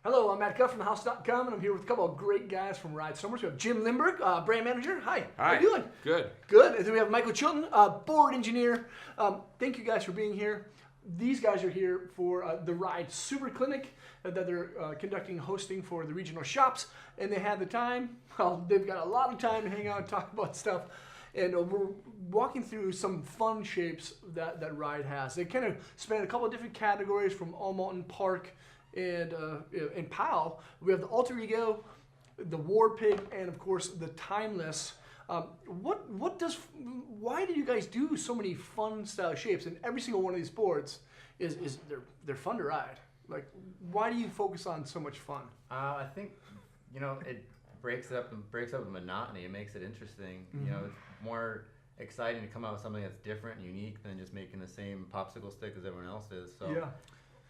Hello, I'm Matt Cuff from thehouse.com, and I'm here with a couple of great guys from Ride Snowboards. We have Jim Lindberg, brand manager. Hi. Hi. How you doing? Good. Good. And then we have Michael Chilton, board engineer. Thank you guys for being here. These guys are here for the Ride Super Clinic that they're conducting, hosting for the regional shops, and they have the time. Well, they've got a lot of time to hang out and talk about stuff. And we're walking through some fun shapes that Ride has. They kind of span a couple of different categories from All Mountain Park and POW. We have the Alter Ego, the War Pig, and of course the Timeless. Why do you guys do so many fun style shapes? And every single one of these boards is they're fun to ride. Like, why do you focus on so much fun? I think, it breaks up the monotony. It makes it interesting. Mm-hmm. It's more exciting to come out with something that's different and unique than just making the same popsicle stick as everyone else is. So. Yeah.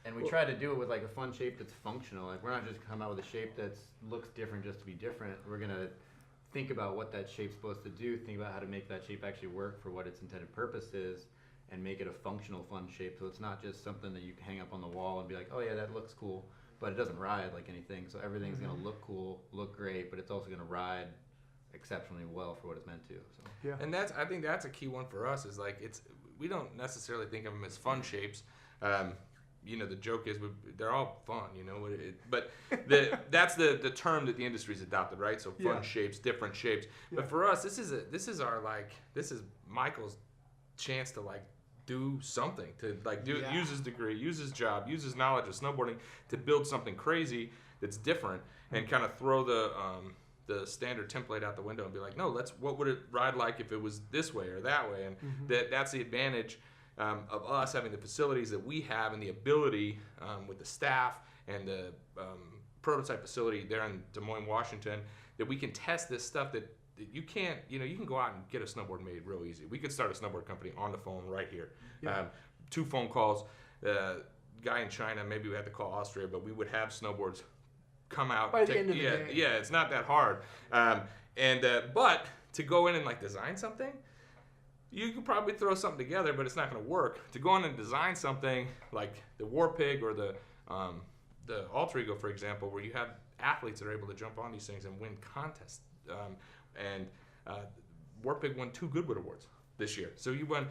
And we try to do it with like a fun shape that's functional. Like, we're not just come out with a shape that looks different just to be different. We're gonna think about what that shape's supposed to do, think about how to make that shape actually work for what its intended purpose is, and make it a functional, fun shape. So it's not just something that you can hang up on the wall and be like, oh yeah, that looks cool, but it doesn't ride like anything. So everything's gonna look cool, look great, but it's also gonna ride exceptionally well for what it's meant to. So. Yeah. And I think that's a key one for us. Is like we don't necessarily think of them as fun shapes. The joke is they're all fun, but that's the term that the industry's adopted, right? So fun shapes, different shapes. Yeah. But for us, this is Michael's chance to do something, to use his degree, use his job, use his knowledge of snowboarding to build something crazy that's different, and kind of throw the standard template out the window and be like, no, what would it ride like if it was this way or that way? And that's the advantage of us having the facilities that we have and the ability with the staff and the prototype facility there in Des Moines, Washington, that we can test this stuff that you can't, you can go out and get a snowboard made real easy. We could start a snowboard company on the phone right here. Yeah. 2 phone calls, guy in China, maybe we had to call Austria, but we would have snowboards come out. By the end of the day. Yeah, it's not that hard. But to go in and design something, you could probably throw something together, but it's not going to work. To go in and design something like the War Pig or the Alter Ego, for example, where you have athletes that are able to jump on these things and win contests. War Pig won 2 Goodwood Awards this year. So you win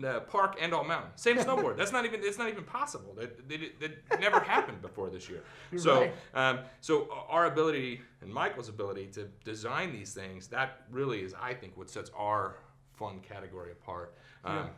the Park and All Mountain. Same snowboard. It's not even possible. That never happened before this year. So our ability and Michael's ability to design these things, that really is, I think, what sets our fun category apart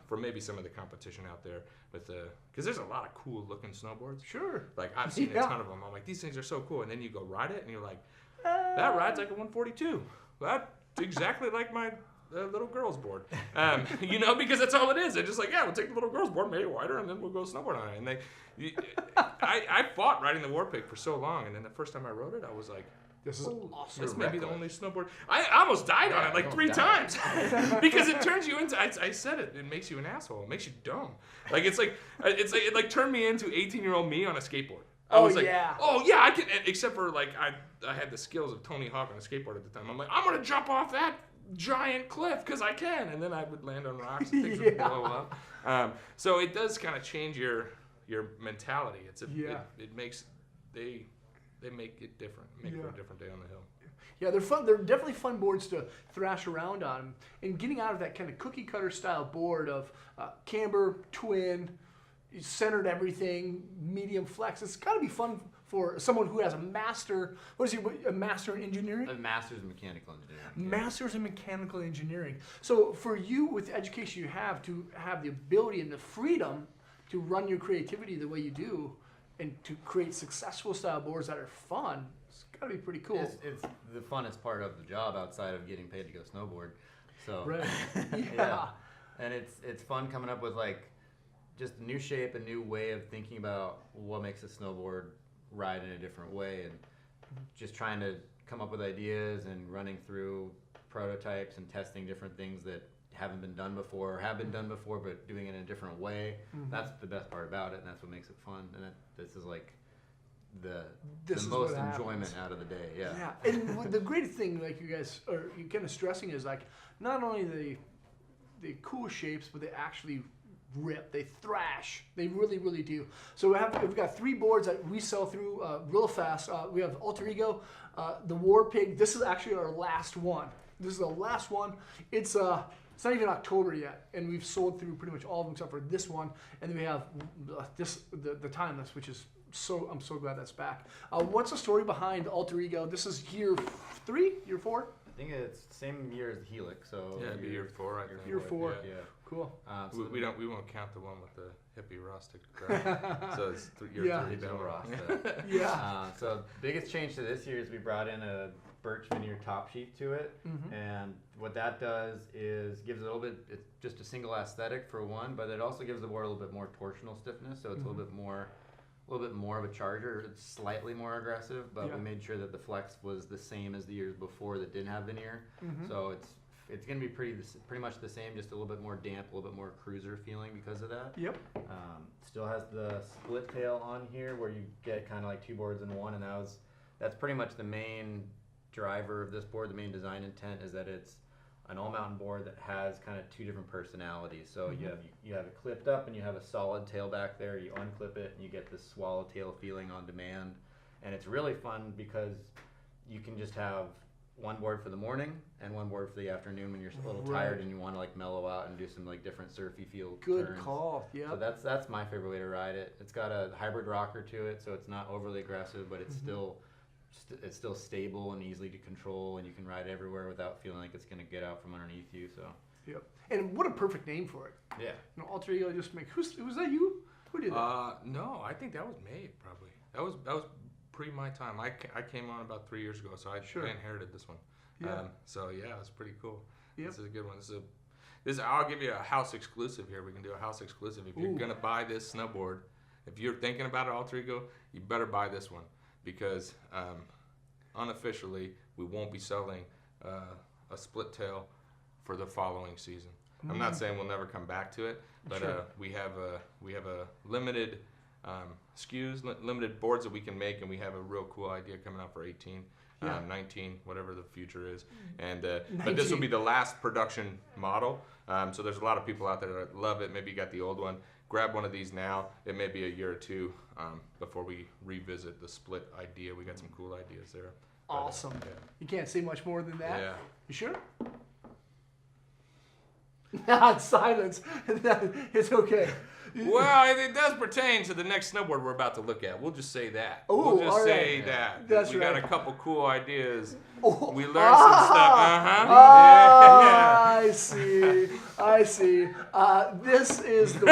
from maybe some of the competition out there because there's a lot of cool looking snowboards. Sure. Like, I've seen a ton of them. I'm like, these things are so cool. And then you go ride it and you're like, that rides like a 142. That's exactly like my little girl's board. Because that's all it is. They're just like, yeah, we'll take the little girl's board, make it wider, and then we'll go snowboard on it. And I fought riding the War Pig for so long, and then the first time I rode it, I was like, this is awesome. This may be the only snwnowboard. I almost died on it 3 times because it turns you into. I said it. It makes you an asshole. It makes you dumb. It turned me into 18-year-old me on a skateboard. I was like, oh yeah, I can. Except for I had the skills of Tony Hawk on a skateboard at the time. I'm like, I'm gonna jump off that giant cliff because I can, and then I would land on rocks and things would blow up. So it does kind of change your mentality. It makes they make it different, make for a different day on the hill. Yeah, they're fun. They're definitely fun boards to thrash around on. And getting out of that kind of cookie cutter style board of camber, twin, centered everything, medium flex. It's got to be fun for someone who has a master. What is he? A master in engineering? A master's in mechanical engineering. Master's in mechanical engineering. So for you, with the education you have, to have the ability and the freedom to run your creativity the way you do, and to create successful style boards that are fun, it's got to be pretty cool. It's the funnest part of the job outside of getting paid to go snowboard. So right. Yeah. And it's fun coming up with just a new shape, a new way of thinking about what makes a snowboard ride in a different way, and just trying to come up with ideas and running through prototypes and testing different things that haven't been done before or have been done before, but doing it in a different way. That's the best part about it, and that's what makes it fun. And this is the most enjoyment out of the day. Yeah. And the greatest thing, you guys are kind of stressing, is not only the cool shapes, but they actually rip. They thrash. They really, really do. So we've got 3 boards that we sell through real fast. We have Alter Ego, the War Pig. This is actually our last one. This is the last one. It's not even October yet, and we've sold through pretty much all of them except for this one. And then we have the Timeless, which is I'm so glad that's back. What's the story behind Alter Ego? This is year 3, year 4. I think it's the same year as the Helix, so Yeah, it'd be year 4, I think. Year 4. Yeah. Cool. So We won't count the one with the hippie rustic drive. So it's year Yeah. 3 Digital down. Rasta. Yeah. So biggest change to this year is we brought in a birch veneer top sheet to it, Mm-hmm. and what that does is gives it a little bit. It's just a single aesthetic for one, but it also gives the board a little bit more torsional stiffness, so it's Mm-hmm. a little bit more of a charger. It's slightly more aggressive, but Yeah. we made sure that the flex was the same as the years before that didn't have veneer. Mm-hmm. So it's going to be pretty much the same, just a little bit more damp, a little bit more cruiser feeling because of that. Yep. Still has the split tail on here where you get kind of like 2 boards in one, and that's pretty much the main driver of this board. The main design intent is that it's an all-mountain board that has kind of 2 different personalities. So Mm-hmm. you have it clipped up and you have a solid tail back there. You unclip it and you get this swallowtail feeling on demand, and it's really fun because you can just have one board for the morning and one board for the afternoon when you're a little tired and you want to like mellow out and do some like different surfy feel Good turns. call. Yeah. So that's my favorite way to ride it. It's got a hybrid rocker to it, so it's not overly aggressive, but it's still stable and easily to control, and you can ride everywhere without feeling like it's going to get out from underneath you. So Yep. And what a perfect name for it. yeah, You know, Alter Ego just make. Was that you? Who did that? No, I think that was Maeve probably. That was pre my time. I came on about 3 years ago, so I inherited this one. Yeah. So yeah, it's pretty cool. Yep. This is a good one. I'll give you a house exclusive here. We can do a house exclusive. If you're gonna buy this snowboard, if you're thinking about it, Alter Ego, you better buy this one because unofficially we won't be selling a split tail for the following season. I'm not saying we'll never come back to it, but we have a limited SKUs, limited boards that we can make, and we have a real cool idea coming out for 18. 19, whatever the future is, and but this will be the last production model. So there's a lot of people out there that love it. Maybe you got the old one. Grab one of these now. It may be a year or 2 before we revisit the split idea. We got some cool ideas there. Awesome. Yeah. You can't say much more than that. Yeah. You sure? Not silence. It's okay. Well, it does pertain to the next snowboard we're about to look at. We'll just say that. Ooh, we'll just all say right. that. That's we got right. a couple cool ideas. Oh, We learned some stuff. I see. This is the.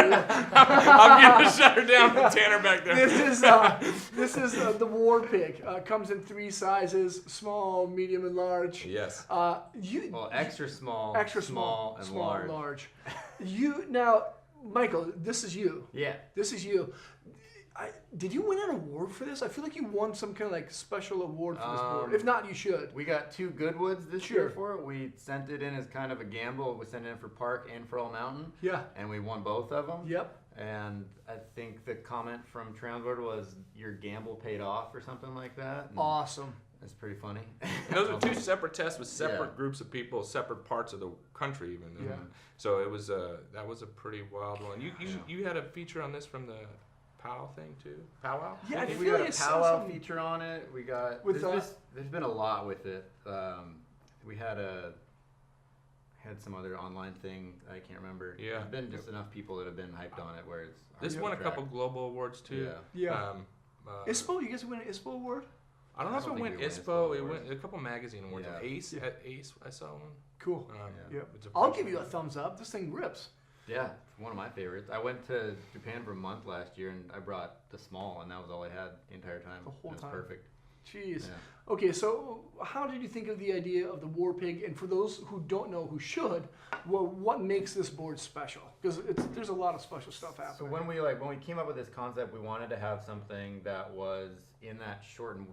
I'm getting to shut her down from Tanner back there. This is the War Pig. Comes in 3 sizes: small, medium, and large. Yes. extra small, Small, and large. large. You now, Michael. This is you. Yeah. This is you. Did you win an award for this? I feel like you won some kind of like special award for this board. If not, you should. We got 2 Goodwoods this year for it. We sent it in as kind of a gamble. We sent it in for Park and for All Mountain. Yeah. And we won both of them. Yep. And I think the comment from Transboard was your gamble paid off or something like that. And Awesome. It's pretty funny. And those are 2 separate tests with separate groups of people, separate parts of the country even. Yeah. So it was that was a pretty wild one. You had a feature on this from the POW thing too? Powwow? Yeah, I we feel got like a it's powwow something- feature on it. We got With there's been a lot with it. We had some other online thing I can't remember. Yeah. There's been just enough people that have been hyped on it where it's This on won a track. couple global awards too. Yeah. Uh, ISPO, you guys win an ISPO award? I don't know if don't it think went we won ISPO. ISPO It awards. went a couple magazine awards. Yeah. Ace at Ace, I saw one. Cool. Yep. it's a I'll pretty- give you a thumbs up. This thing rips. Yeah, it's one of my favorites. I went to Japan for a month last year and I brought the small and that was all I had the entire time. The whole It was time. perfect. Jeez. Yeah. Okay, so how did you think of the idea of the War Pig? And for those who don't know, who should, well, what makes this board special? Because there's a lot of special stuff So happening. when we came up with this concept, we wanted to have something that was in that short and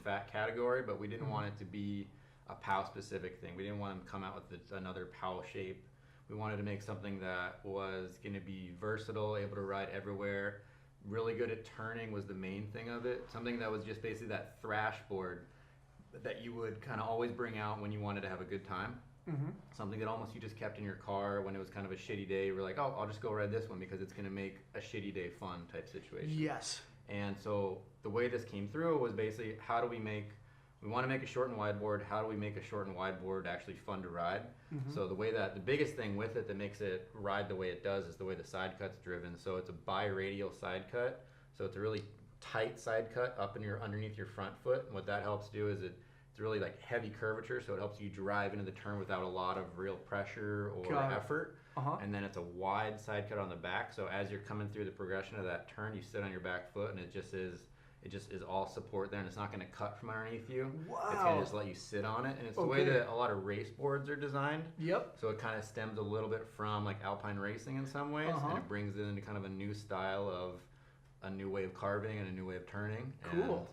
fat category, but we didn't want it to be a POW specific thing. We didn't want to come out with another POW shape. We wanted to make something that was going to be versatile, able to ride everywhere. Really good at turning was the main thing of it. Something that was just basically that thrash board that you would kind of always bring out when you wanted to have a good time. something that almost you just kept in your car when it was kind of a shitty day. You were like, oh, I'll just go ride this one because it's going to make a shitty day fun type situation. Yes. And so the way this came through was basically, we want to make a short and wide board. How do we make a short and wide board actually fun to ride? So the biggest thing with it that makes it ride the way it does is the way the side cut's driven. So it's a bi-radial side cut. So it's a really tight side cut underneath your front foot. And what that helps do is it's really like heavy curvature. So it helps you drive into the turn without a lot of real pressure or effort. And then it's a wide side cut on the back. So as you're coming through the progression of that turn, you sit on your back foot and it just is all support there, and it's not going to cut from underneath you. Wow. It's going to just let you sit on it, and it's the way that a lot of race boards are designed. Yep. So it kind of stems a little bit from like alpine racing in some ways, and it brings it into kind of a new style of a new way of carving and a new way of turning. Cool. And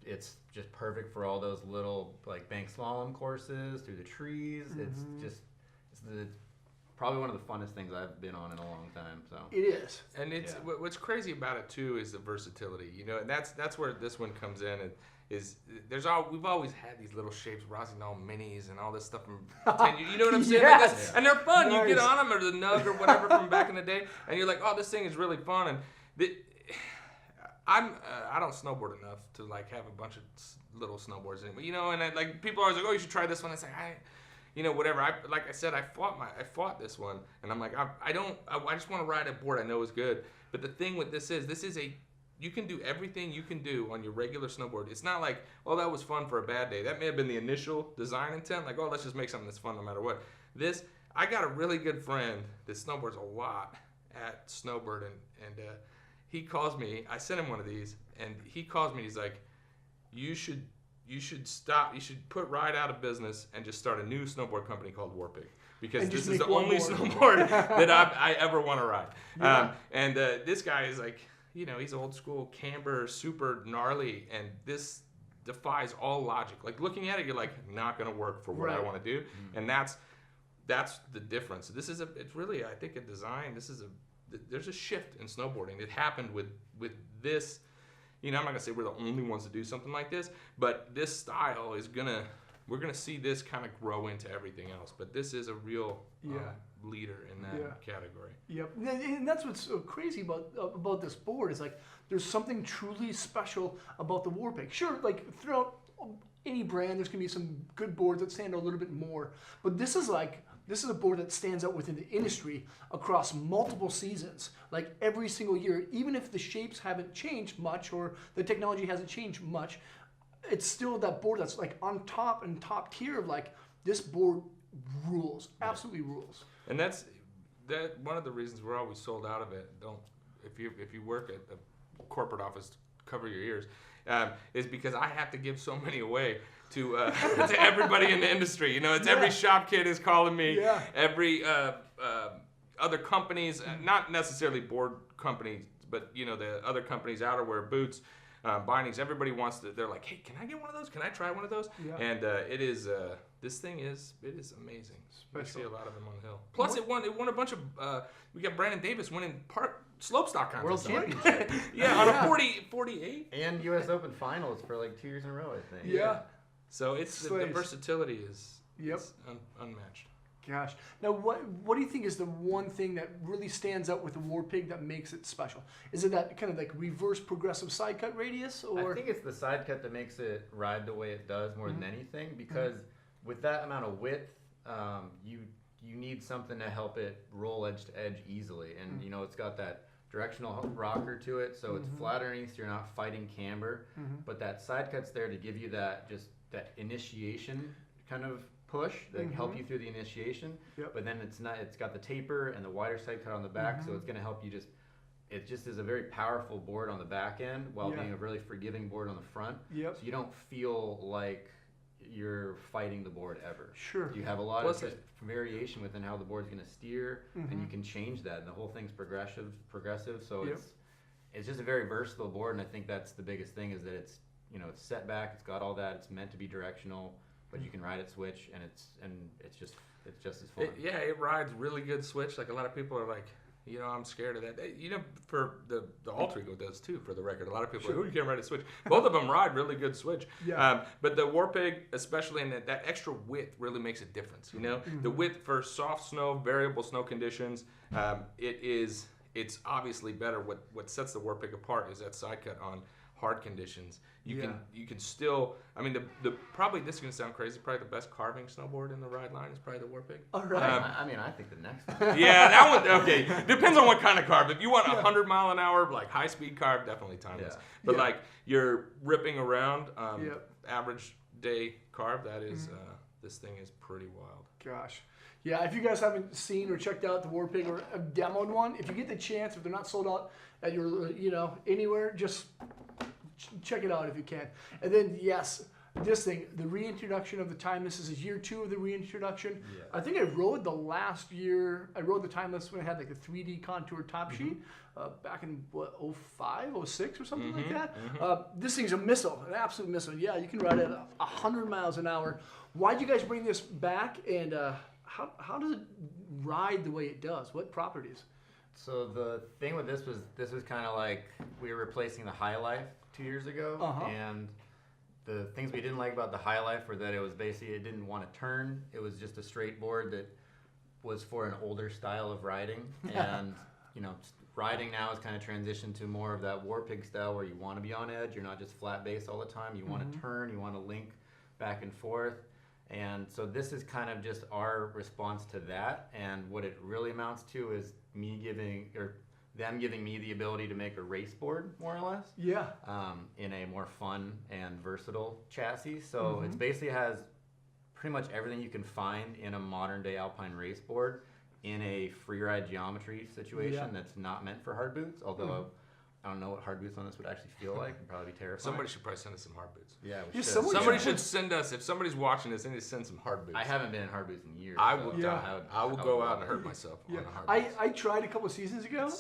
it's just perfect for all those little like bank slalom courses through the trees. It's probably one of the funnest things I've been on in a long time. So it is, and it's what's crazy about it too is the versatility. You know, and that's where this one comes in. And we've always had these little shapes, Rossignol minis, and all this stuff from 10 years. You know what I'm saying? Yes. Like this, and they're fun. Nice. You get on them or the Nug or whatever from back in the day, and you're like, oh, this thing is really fun. And I don't snowboard enough to like have a bunch of little snowboards anymore. You know, and like people are always like, oh, you should try this one. It's like you know, whatever. Like I said, I fought this one, and I'm like, I just want to ride a board I know is good. But the thing with this is you can do everything you can do on your regular snowboard. It's not like, oh, that was fun for a bad day. That may have been the initial design intent, like, oh, let's just make something that's fun no matter what. I got a really good friend that snowboards a lot at Snowbird, and he calls me. I sent him one of these, and he calls me. He's like, you should stop. You should put Ride out of business and just start a new snowboard company called Warpig, because this is the only snowboard that I ever want to ride. Yeah. This guy is like, you know, he's old school camber, super gnarly, and this defies all logic. Like looking at it, you're like, not gonna work for what I want to do, and that's the difference. It's really, I think, a design. There's a shift in snowboarding that happened with this. You know, I'm not gonna say we're the only ones to do something like this, but this style we're gonna see this kind of grow into everything else. But this is a real leader in that category. Yep, and that's what's so crazy about this board is like there's something truly special about the Warpig. Sure, like throughout any brand, there's gonna be some good boards that stand out a little bit more, but this is a board that stands out within the industry across multiple seasons, like every single year. Even if the shapes haven't changed much or the technology hasn't changed much, it's still that board that's like on top tier of like, this board rules, absolutely rules. And that's one of the reasons we're always sold out of it. If you work at a corporate office, cover your ears, is because I have to give so many away to to everybody in the industry. You know, it's every shop kid is calling me. Yeah. Every other companies, not necessarily board companies, but you know, the other companies, outerwear, boots, bindings. Everybody wants to. They're like, hey, can I get one of those? Can I try one of those? Yeah. And it is this thing is amazing. I see a lot of them on the hill. Plus, it won a bunch of. We got Brandon Davis winning slopestyle contest. World championship. On a 48. And U.S. Open finals for like 2 years in a row, I think. Yeah. So it's the versatility is unmatched. Gosh. Now, what do you think is the one thing that really stands out with the Warpig that makes it special? Is it that kind of like reverse progressive side cut radius, or? I think it's the side cut that makes it ride the way it does more than anything, because with that amount of width, you need something to help it roll edge to edge easily, and you know, it's got that directional rocker to it, so it's flat underneath, so you're not fighting camber, but that side cut's there to give you that initiation kind of push that can help you through the initiation. But then it's got the taper and the wider side cut on the back, so it's going to help you it just is a very powerful board on the back end while being a really forgiving board on the front. So you don't feel like you're fighting the board ever. Sure. You have a lot of variation within how the board's going to steer, and you can change that, and the whole thing's progressive, so it's just a very versatile board, and I think that's the biggest thing, is that it's set back, it's got all that, it's meant to be directional, but you can ride it switch, and it's just as fun. It rides really good switch. Like a lot of people are like, I'm scared of that. For the Alter-Ego does too, for the record. A lot of people are like, you can't ride a switch. Both of them ride really good switch. Yeah. But the Warpig, especially in that extra width, really makes a difference. The width for soft snow, variable snow conditions, it's obviously better. What sets the Warpig apart is that side cut on hard conditions. You can still, the probably, this is going to sound crazy, probably the best carving snowboard in the ride line is probably the Warpig. All right. I think the next one. Yeah, that one, okay. Depends on what kind of carve. If you want 100 mile an hour, like high speed carve, definitely timeless. Yeah. But like you're ripping around, average day carve, that is, this thing is pretty wild. Gosh. Yeah, if you guys haven't seen or checked out the Warpig or demoed one, if you get the chance, if they're not sold out at your, anywhere, just check it out if you can. And then, yes, this thing, the reintroduction of the Timeless, this is year 2 of the reintroduction. Yeah. I think I rode the last year, I rode the Timeless when I had like the 3D contour top sheet back in, 05, 06 or something like that. This thing's a missile, an absolute missile. Yeah, you can ride it at 100 miles an hour. Why'd you guys bring this back, and how does it ride the way it does? What properties? So the thing with this was kind of like we were replacing the High Life 2 years ago, and the things we didn't like about the High Life were that it was basically, it didn't want to turn. It was just a straight board that was for an older style of riding, and riding now has kind of transitioned to more of that Warpig style where you want to be on edge. You're not just flat base all the time. You want to turn. You want to link back and forth. And so this is kind of just our response to that, and what it really amounts to is them giving me the ability to make a race board, more or less. Yeah. In a more fun and versatile chassis. So it basically has pretty much everything you can find in a modern day alpine race board in a freeride geometry situation that's not meant for hard boots, although I don't know what hard boots on this would actually feel like. It'd probably be terrifying. Somebody should probably send us some hard boots. Yeah, we Yeah, should. Somebody should send us, if somebody's watching this, they need to send some hard boots. I haven't been in hard boots in years. I so will I will go out and hurt myself on a hard boots. I tried a couple of seasons ago.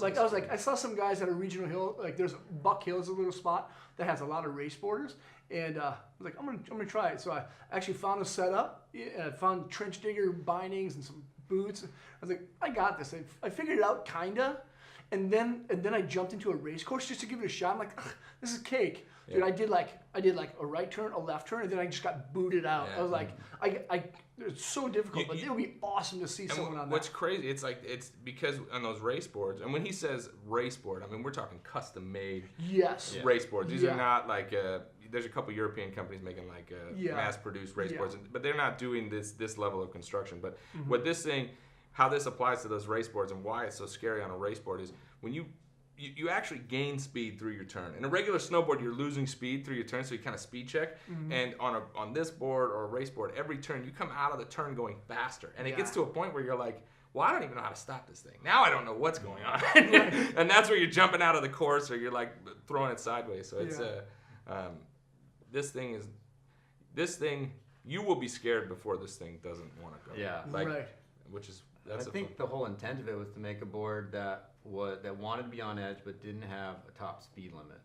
I saw some guys at a regional hill. Like there's Buck Hill is a little spot that has a lot of race boarders, and I was like, I'm gonna try it. So I actually found a setup. I found trench digger bindings and some boots. I was like, I got this. I figured it out kinda. And then I jumped into a race course just to give it a shot. I'm like, this is cake. Dude, yeah. I did like a right turn, a left turn, and then I just got booted out. Yeah. I was like, it's so difficult, but it would be awesome to see someone on that. What's crazy, it's because on those race boards, and when he says race board, I mean, we're talking custom made race boards. These are not like, there's a couple European companies making like mass produced race boards, but they're not doing this level of construction. But what this thing, how this applies to those race boards and why it's so scary on a race board is when you actually gain speed through your turn. In a regular snowboard, you're losing speed through your turn, so you kind of speed check. And on this board or a race board, every turn, you come out of the turn going faster. And it gets to a point where you're like, well, I don't even know how to stop this thing. Now I don't know what's going on. And that's where you're jumping out of the course or you're like throwing it sideways. So it's this thing, you will be scared before this thing doesn't want to go. Yeah. I think the whole intent of it was to make a board that wanted to be on edge but didn't have a top speed limit.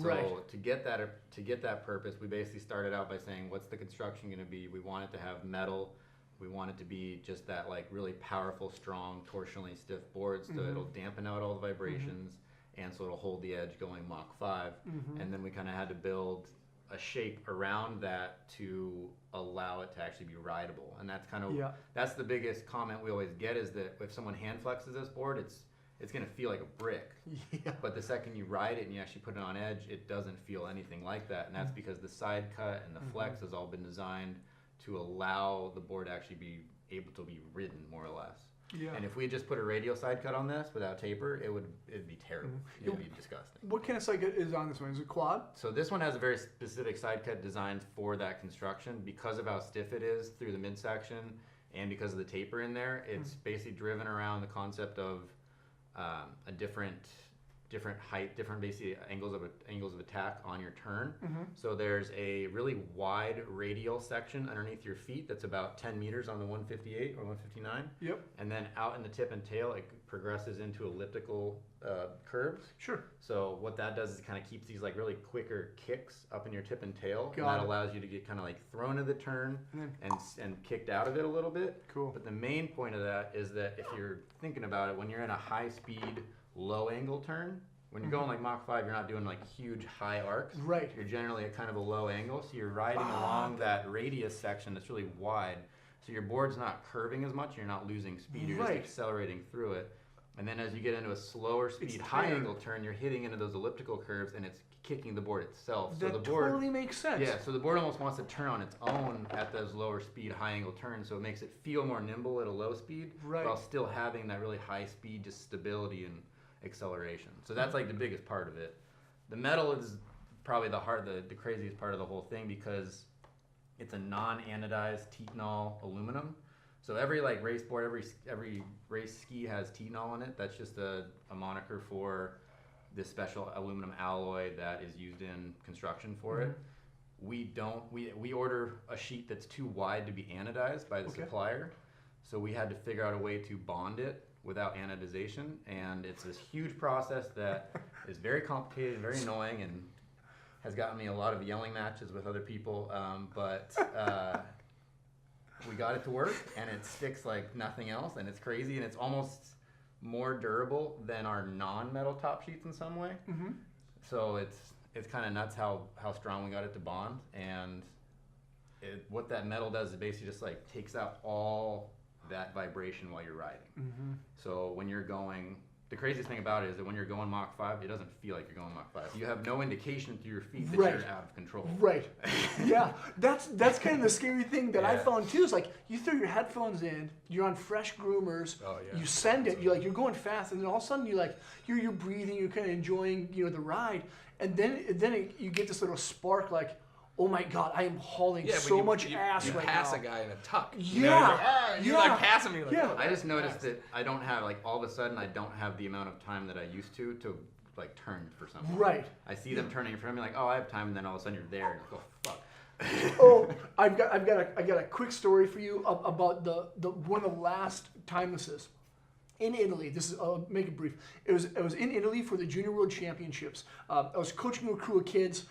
So to get that purpose, we basically started out by saying, what's the construction going to be? We want it to have metal. We want it to be just that like really powerful, strong, torsionally stiff board, so it'll dampen out all the vibrations, and so it'll hold the edge going Mach 5. And then we kind of had to build a shape around that to allow it to actually be rideable. And that's kind of that's the biggest comment we always get, is that if someone hand flexes this board, it's going to feel like a brick. But the second you ride it and you actually put it on edge, it doesn't feel anything like that. And that's because the side cut and the flex has all been designed to allow the board to actually be able to be ridden, more or less. And if we had just put a radial side cut on this without taper, it'd be terrible. It would be disgusting. What kind of side cut is on this one? Is it quad? So this one has a very specific side cut designed for that construction because of how stiff it is through the midsection and because of the taper in there. It's basically driven around the concept of a different different height, different basically angles of attack on your turn. So there's a really wide radial section underneath your feet that's about 10 meters on the 158 or 159. Yep. And then out in the tip and tail, it progresses into elliptical curves. Sure. So what that does is it kind of keeps these like really quicker kicks up in your tip and tail, and Got that it. allows you to get kind of like thrown to the turn and kicked out of it a little bit. Cool. But the main point of that is that if you're thinking about it, when you're in a high speed, low angle turn, when you're going like Mach 5, you're not doing like huge high arcs. Right. You're generally at kind of a low angle, so you're riding along that radius section that's really wide. So your board's not curving as much, you're not losing speed, you're just accelerating through it. And then as you get into a slower speed, high angle turn, you're hitting into those elliptical curves and it's kicking the board itself. So That the board totally makes sense. Yeah, so the board almost wants to turn on its own at those lower speed, high angle turns, so it makes it feel more nimble at a low speed, while still having that really high speed, just stability and acceleration. So that's like the biggest part of it. The metal is probably the craziest part of the whole thing because it's a non-anodized Titanol aluminum. So every like race board, every race ski has Titanol in it. That's just a moniker for this special aluminum alloy that is used in construction for it. We order a sheet that's too wide to be anodized by the supplier. So we had to figure out a way to bond it without anodization, and it's this huge process that is very complicated and very annoying and has gotten me a lot of yelling matches with other people, but we got it to work, and it sticks like nothing else, and it's crazy, and it's almost more durable than our non-metal top sheets in some way. So it's kind of nuts how strong we got it to bond, and what that metal does is basically just like takes out all that vibration while you're riding. So when you're going, the craziest thing about it is that when you're going Mach 5, it doesn't feel like you're going Mach 5. You have no indication through your feet that you're out of control. Right. Yeah. That's kind of the scary thing that I found too. Is like you throw your headphones in, you're on fresh groomers, you send it, you're going fast, and then all of a sudden you're breathing, you're kind of enjoying the ride, and then you get this little spark like, oh my God, I am hauling so much ass right now. You pass a guy in a tuck. You like pass him. You're like, I just noticed that I don't have like all of a sudden I don't have the amount of time that I used to like turn for something. Right. I see them turning in front of me like, oh, I have time, and then all of a sudden you're there and you go, fuck. Oh, I got a quick story for you about the one of the last timelesses. In Italy, I'll make it brief. It was in Italy for the Junior World Championships. I was coaching a crew of kids.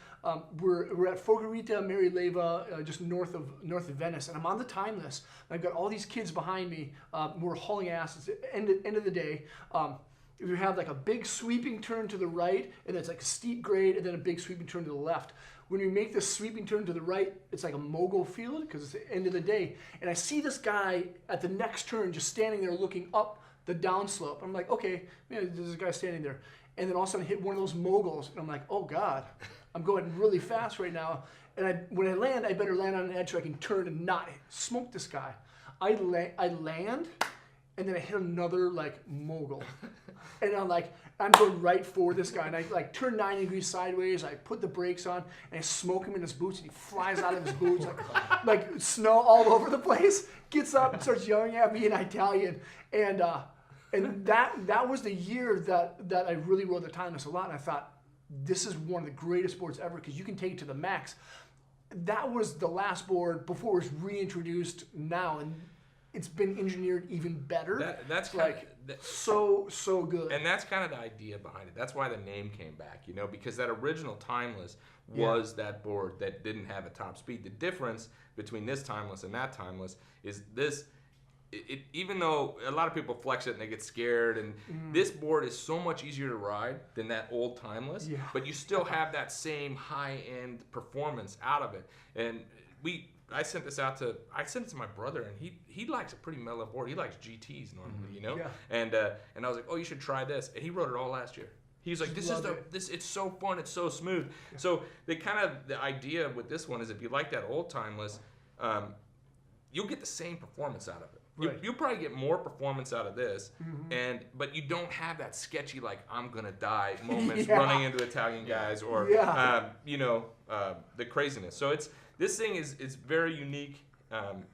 We're at Fogarita Marileva, just north of Venice, and I'm on the timeless. I've got all these kids behind me. We're hauling ass. It's the end of the day. We have like a big sweeping turn to the right, and then it's like a steep grade, and then a big sweeping turn to the left. When we make this sweeping turn to the right, it's like a mogul field because it's the end of the day. And I see this guy at the next turn just standing there looking up the downslope. I'm like, okay, there's a guy standing there. And then all of a sudden I hit one of those moguls, and I'm like, oh God, I'm going really fast right now. And when I land, I better land on an edge so I can turn and not smoke this guy. I land, and then I hit another like mogul. And I'm going right for this guy, and I like turn 90 degrees sideways. I put the brakes on, and I smoke him in his boots, and he flies out of his boots like snow all over the place. Gets up and starts yelling at me in Italian, and that was the year that I really rode the timeless a lot, and I thought this is one of the greatest boards ever because you can take it to the max. That was the last board before it was reintroduced now, and it's been engineered even better. That's like so good. And that's kind of the idea behind it. That's why the name came back, because that original timeless was that board that didn't have a top speed. The difference between this timeless and that timeless is this. Even though a lot of people flex it and they get scared, and this board is so much easier to ride than that old timeless, but you still have that same high-end performance out of it. And I sent it to my brother, and he likes a pretty mellow board. He likes GTs normally, And I was like, oh, you should try this. And he rode it all last year. He was like, it's so fun, it's so smooth. Yeah. So the idea with this one is if you like that old timeless, you'll get the same performance out of it. You'll probably get more performance out of this, but you don't have that sketchy like I'm gonna die moments running into Italian guys or the craziness. So this thing is very unique.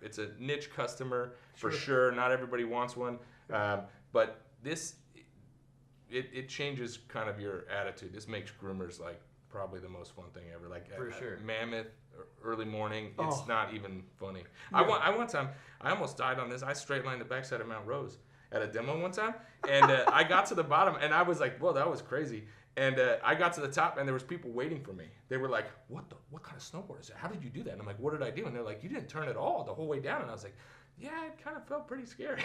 It's a niche customer for sure. Not everybody wants one, but this it changes kind of your attitude. This makes groomers like probably the most fun thing ever. Like For sure. Mammoth, early morning, it's not even funny. Yeah. I one time, I almost died on this. I straight lined the backside of Mount Rose at a demo one time, and I got to the bottom, and I was like, whoa, that was crazy. And I got to the top, and there was people waiting for me. They were like, what kind of snowboard is that? How did you do that? And I'm like, what did I do? And they're like, you didn't turn at all the whole way down. And I was like, yeah, it kind of felt pretty scary.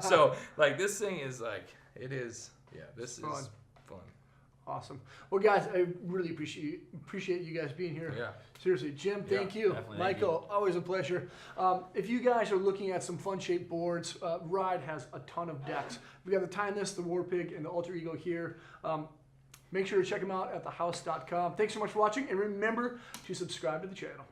So, like, this thing is like, it is, yeah, this is fun. Awesome. Well, guys, I really appreciate you guys being here. Yeah. Seriously, Jim, thank you. Definitely. Michael, always a pleasure. If you guys are looking at some fun-shaped boards, Ride has a ton of decks. We got the Timeless, the Warpig, and the Ultra Ego here. Make sure to check them out at thehouse.com. Thanks so much for watching, and remember to subscribe to the channel.